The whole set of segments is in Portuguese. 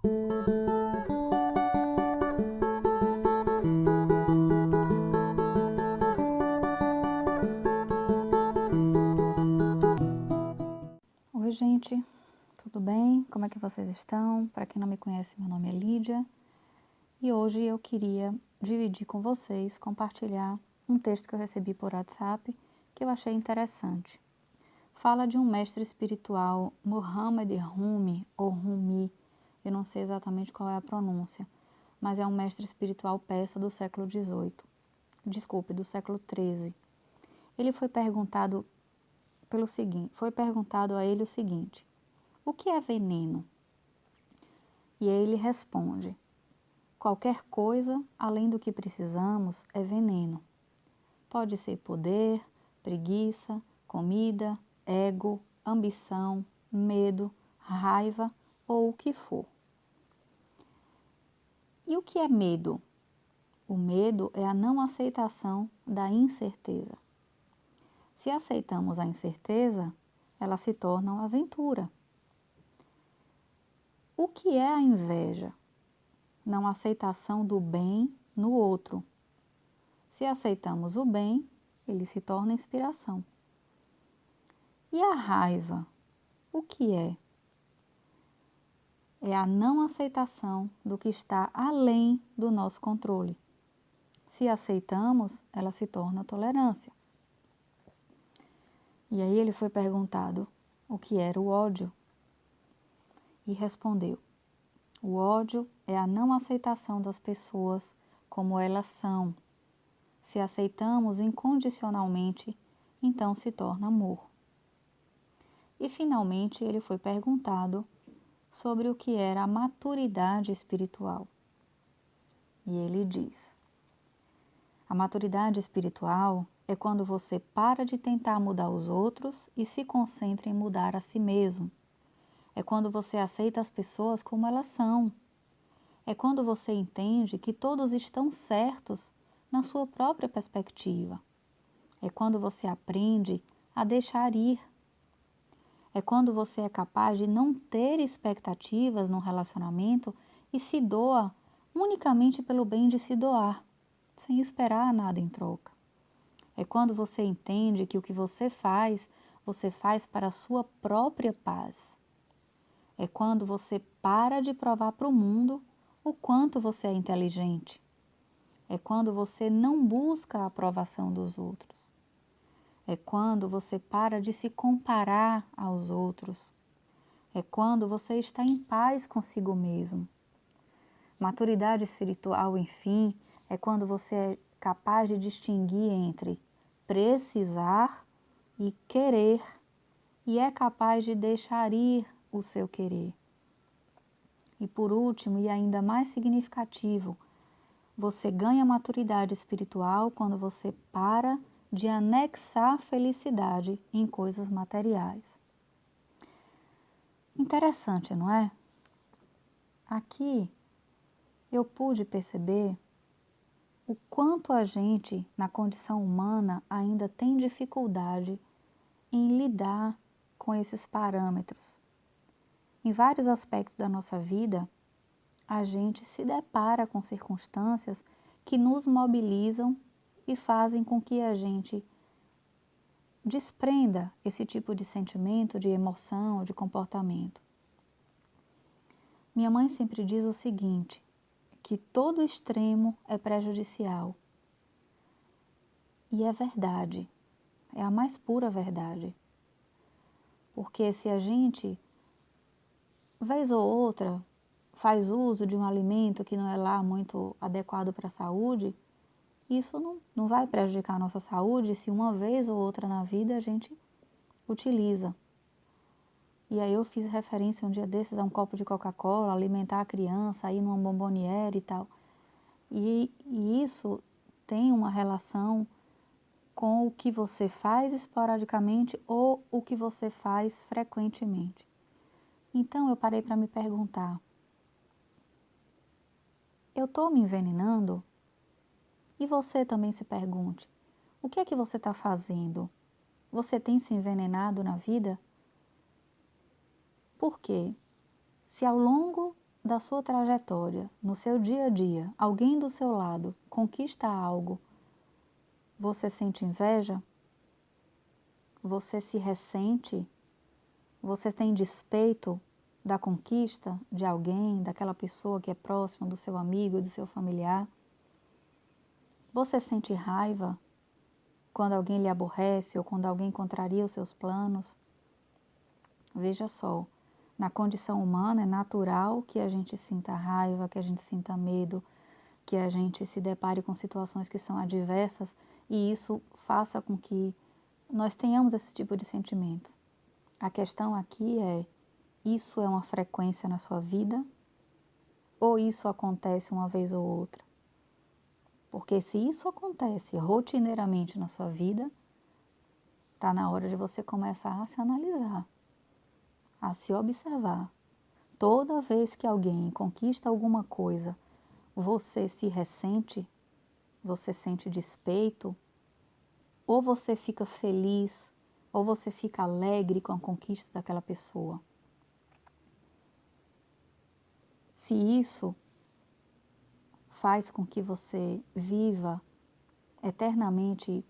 Oi, gente, tudo bem? Como é que vocês estão? Para quem não me conhece, meu nome é Lídia e hoje eu queria dividir com vocês, compartilhar um texto que eu recebi por WhatsApp que eu achei interessante. Fala de um mestre espiritual, Muhammad Rumi, ou Rumi, eu não sei exatamente qual é a pronúncia, mas é um mestre espiritual persa do século XVIII, do século XIII. Ele foi perguntado a ele o seguinte: o que é veneno? E aí ele responde: qualquer coisa além do que precisamos é veneno. Pode ser poder, preguiça, comida, ego, ambição, medo, raiva ou o que for. E o que é medo? O medo é a não aceitação da incerteza. Se aceitamos a incerteza, ela se torna uma aventura. O que é a inveja? Não aceitação do bem no outro. Se aceitamos o bem, ele se torna inspiração. E a raiva? O que é? É a não aceitação do que está além do nosso controle. Se aceitamos, ela se torna tolerância. E aí ele foi perguntado o que era o ódio e respondeu: o ódio é a não aceitação das pessoas como elas são. Se aceitamos incondicionalmente, então se torna amor. E finalmente ele foi perguntado sobre o que era a maturidade espiritual. E ele diz: a maturidade espiritual é quando você para de tentar mudar os outros e se concentra em mudar a si mesmo. É quando você aceita as pessoas como elas são. É quando você entende que todos estão certos na sua própria perspectiva. É quando você aprende a deixar ir. É quando você é capaz de não ter expectativas no relacionamento e se doa unicamente pelo bem de se doar, sem esperar nada em troca. É quando você entende que o que você faz para a sua própria paz. É quando você para de provar para o mundo o quanto você é inteligente. É quando você não busca a aprovação dos outros. É quando você para de se comparar aos outros. É quando você está em paz consigo mesmo. Maturidade espiritual, enfim, é quando você é capaz de distinguir entre precisar e querer, e é capaz de deixar ir o seu querer. E por último, e ainda mais significativo, você ganha maturidade espiritual quando você para de anexar felicidade em coisas materiais. Interessante, não é? Aqui eu pude perceber o quanto a gente, na condição humana, ainda tem dificuldade em lidar com esses parâmetros. Em vários aspectos da nossa vida, a gente se depara com circunstâncias que nos mobilizam e fazem com que a gente desprenda esse tipo de sentimento, de emoção, de comportamento. Minha mãe sempre diz o seguinte, que todo extremo é prejudicial. E é verdade, é a mais pura verdade. Porque se a gente, vez ou outra, faz uso de um alimento que não é lá muito adequado para a saúde, isso não vai prejudicar a nossa saúde se uma vez ou outra na vida a gente utiliza. E aí eu fiz referência um dia desses a um copo de Coca-Cola, alimentar a criança, ir numa bomboniere e tal. E isso tem uma relação com o que você faz esporadicamente ou o que você faz frequentemente. Então eu parei para me perguntar, eu estou me envenenando? E você também se pergunte, o que é que você está fazendo? Você tem se envenenado na vida? Por quê? Se ao longo da sua trajetória, no seu dia a dia, alguém do seu lado conquista algo, você sente inveja? Você se ressente? Você tem despeito da conquista de alguém, daquela pessoa que é próxima do seu amigo, do seu familiar? Você sente raiva quando alguém lhe aborrece ou quando alguém contraria os seus planos? Veja só, na condição humana é natural que a gente sinta raiva, que a gente sinta medo, que a gente se depare com situações que são adversas e isso faça com que nós tenhamos esse tipo de sentimentos. A questão aqui é, isso é uma frequência na sua vida ou isso acontece uma vez ou outra? Porque se isso acontece rotineiramente na sua vida, está na hora de você começar a se analisar, a se observar. Toda vez que alguém conquista alguma coisa, você se ressente, você sente despeito, ou você fica feliz, ou você fica alegre com a conquista daquela pessoa. Se isso faz com que você viva eternamente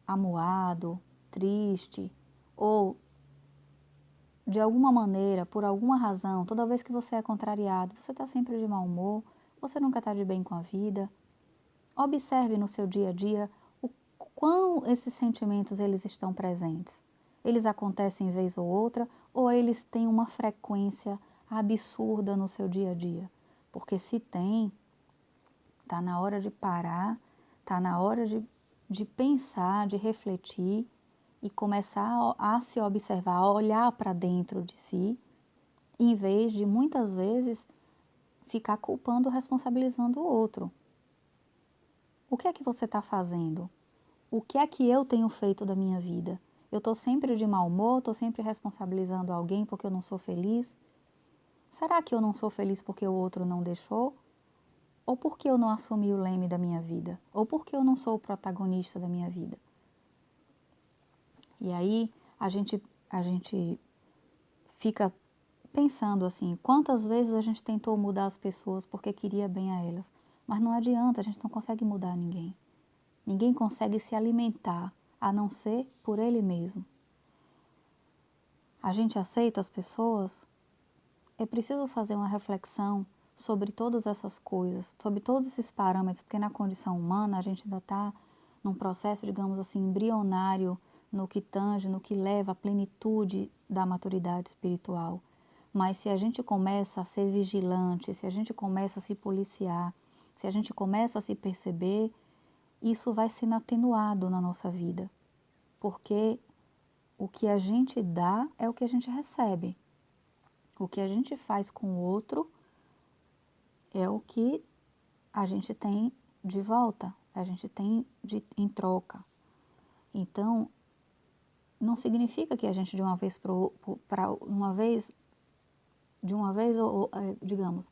amuado, triste, ou de alguma maneira, por alguma razão, toda vez que você é contrariado, você está sempre de mau humor, você nunca está de bem com a vida. Observe no seu dia a dia o quão esses sentimentos eles estão presentes. Eles acontecem vez ou outra, ou eles têm uma frequência absurda no seu dia a dia. Porque se tem, está na hora de parar, está na hora de pensar, de refletir e começar a se observar, a olhar para dentro de si, em vez de muitas vezes ficar culpando, responsabilizando o outro. O que é que você está fazendo? O que é que eu tenho feito da minha vida? Eu estou sempre de mau humor, estou sempre responsabilizando alguém porque eu não sou feliz? Será que eu não sou feliz porque o outro não deixou? Ou porque eu não assumi o leme da minha vida? Ou porque eu não sou o protagonista da minha vida? E aí a gente fica pensando assim, quantas vezes a gente tentou mudar as pessoas porque queria bem a elas, mas não adianta, a gente não consegue mudar ninguém. Ninguém consegue se alimentar, a não ser por ele mesmo. A gente aceita as pessoas? É preciso fazer uma reflexão sobre todas essas coisas, sobre todos esses parâmetros, porque na condição humana a gente ainda está num processo, digamos assim, embrionário no que tange, no que leva à plenitude da maturidade espiritual. Mas se a gente começa a ser vigilante, se a gente começa a se policiar, se a gente começa a se perceber, isso vai sendo atenuado na nossa vida. Porque o que a gente dá é o que a gente recebe. O que a gente faz com o outro é o que a gente tem de volta, a gente tem em troca. Então, não significa que a gente de uma vez para uma vez, digamos,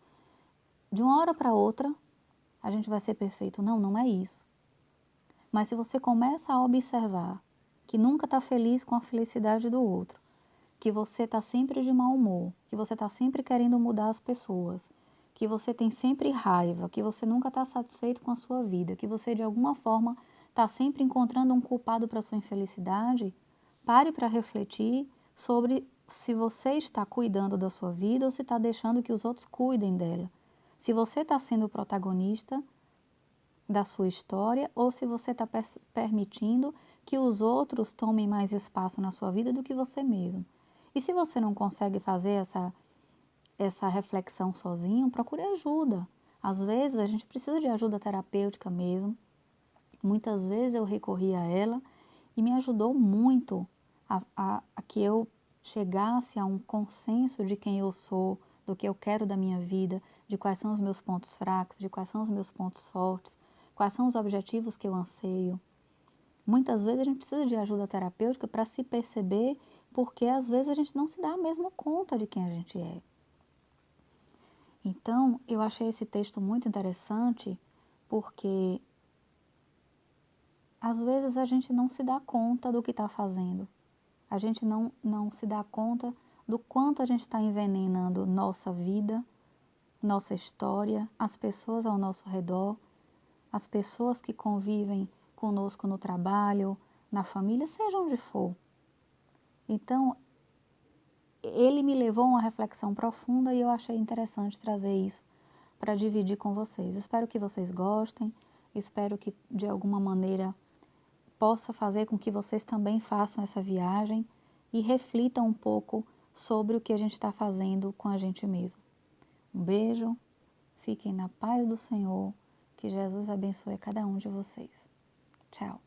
de uma hora para outra, a gente vai ser perfeito. Não, não é isso. Mas se você começa a observar que nunca está feliz com a felicidade do outro, que você está sempre de mau humor, que você está sempre querendo mudar as pessoas, que você tem sempre raiva, que você nunca está satisfeito com a sua vida, que você de alguma forma está sempre encontrando um culpado para a sua infelicidade, pare para refletir sobre se você está cuidando da sua vida ou se está deixando que os outros cuidem dela. Se você está sendo o protagonista da sua história ou se você está permitindo que os outros tomem mais espaço na sua vida do que você mesmo. E se você não consegue fazer essa reflexão sozinho, procure ajuda. Às vezes a gente precisa de ajuda terapêutica mesmo. Muitas vezes eu recorri a ela e me ajudou muito a que eu chegasse a um consenso de quem eu sou, do que eu quero da minha vida, de quais são os meus pontos fracos, de quais são os meus pontos fortes, quais são os objetivos que eu anseio. Muitas vezes a gente precisa de ajuda terapêutica para se perceber, porque às vezes a gente não se dá a mesma conta de quem a gente é. Então, eu achei esse texto muito interessante, porque às vezes a gente não se dá conta do que está fazendo. A gente não se dá conta do quanto a gente está envenenando nossa vida nossa história, as pessoas ao nosso redor, as pessoas que convivem conosco no trabalho, na família, seja onde for. Então, ele me levou a uma reflexão profunda e eu achei interessante trazer isso para dividir com vocês. Espero que vocês gostem, espero que de alguma maneira possa fazer com que vocês também façam essa viagem e reflitam um pouco sobre o que a gente está fazendo com a gente mesmo. Um beijo, fiquem na paz do Senhor, que Jesus abençoe cada um de vocês. Tchau.